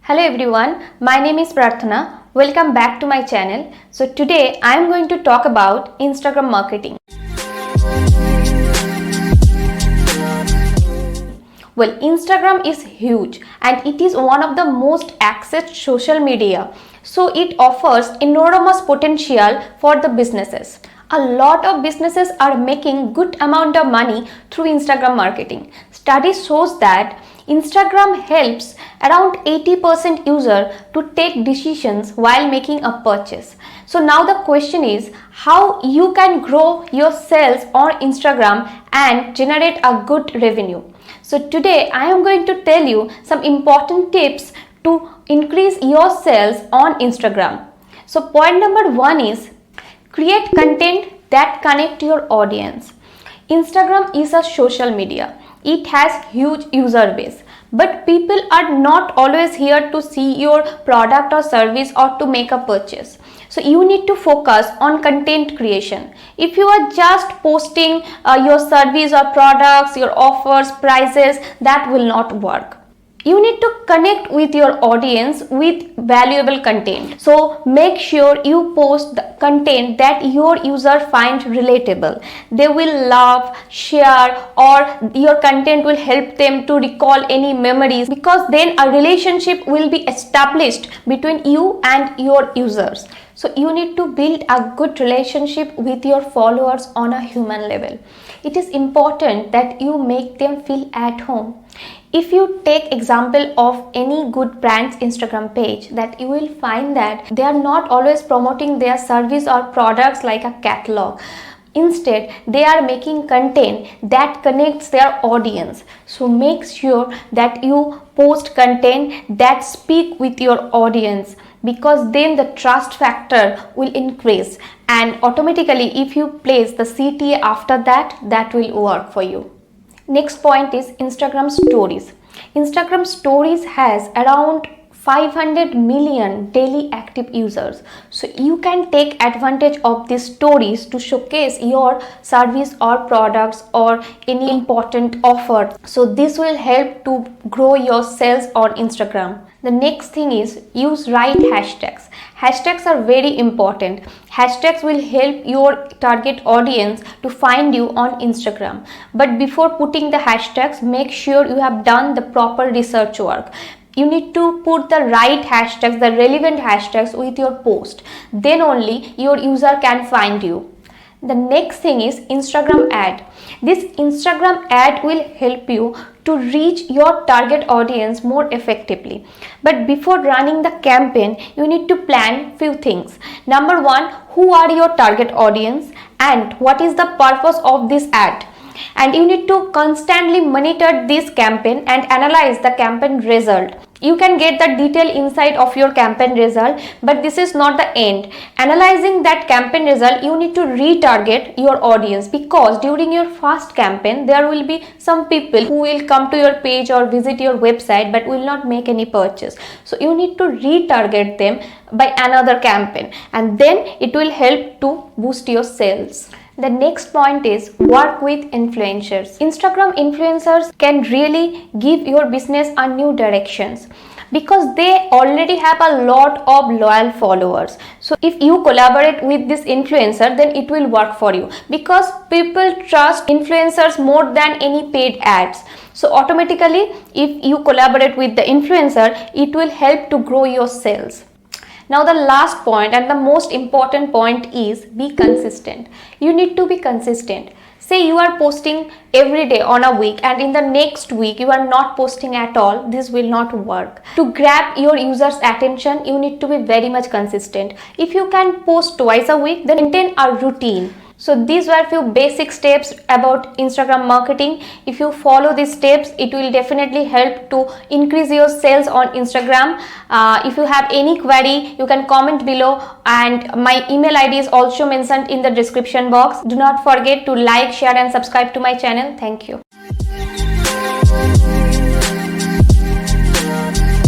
Hello everyone, my name is Prarthana. Welcome back to my channel. So today I am going to talk about Instagram marketing. Well, Instagram is huge and it is one of the most accessed social media. So it offers enormous potential for the businesses. A lot of businesses are making good amount of money through Instagram marketing. Study shows that Instagram helps around 80% user to take decisions while making a purchase. So now the question is how you can grow your sales on Instagram and generate a good revenue. So today I am going to tell you some important tips to increase your sales on Instagram. So point number 1 is create content that connect your audience. Instagram is a social media. It has huge user base, but people are not always here to see your product or service or to make a purchase. So you need to focus on content creation. If you are just posting your service or products, your offers, prices, that will not work. You need to connect with your audience with valuable content. So make sure you post the content that your user finds relatable. They will love, share, or your content will help them to recall any memories, because then a relationship will be established between you and your users. So you need to build a good relationship with your followers on a human level. It is important that you make them feel at home. If you take example of any good brand's Instagram page, that you will find that they are not always promoting their service or products like a catalog. Instead, they are making content that connects their audience. So make sure that you post content that speak with your audience, because then the trust factor will increase, and automatically if you place the CTA after that, that will work for you. Next point is Instagram stories. Instagram stories has around 500 million daily active users. So you can take advantage of these stories to showcase your service or products or any important offer. So this will help to grow your sales on Instagram. The next thing is use right hashtags. Hashtags are very important. Hashtags will help your target audience to find you on Instagram. But before putting the hashtags, make sure you have done the proper research work. You need to put the right hashtags, the relevant hashtags with your post. Then only your user can find you. The next thing is Instagram ad. This Instagram ad will help you to reach your target audience more effectively. But before running the campaign, you need to plan few things. Number 1, who are your target audience and what is the purpose of this ad? And you need to constantly monitor this campaign and analyze the campaign result. You can get the detailed insight of your campaign result, but this is not the end. Analyzing that campaign result, you need to retarget your audience, because during your first campaign there will be some people who will come to your page or visit your website but will not make any purchase. So you need to retarget them by another campaign, and then it will help to boost your sales. The next point is work with influencers. Instagram influencers can really give your business a new directions, because they already have a lot of loyal followers. So if you collaborate with this influencer, then it will work for you, because people trust influencers more than any paid ads. So automatically if you collaborate with the influencer, it will help to grow your sales. Now the last point and the most important point is be consistent. You need to be consistent. Say you are posting every day on a week and in the next week you are not posting at all, this will not work. To grab your users' attention, you need to be very much consistent. If you can post twice a week, then maintain a routine. So these were few basic steps about Instagram marketing. If you follow these steps, it will definitely help to increase your sales on Instagram. If you have any query, you can comment below, and my email ID is also mentioned in the description box. Do not forget to like, share and subscribe to my channel. Thank you.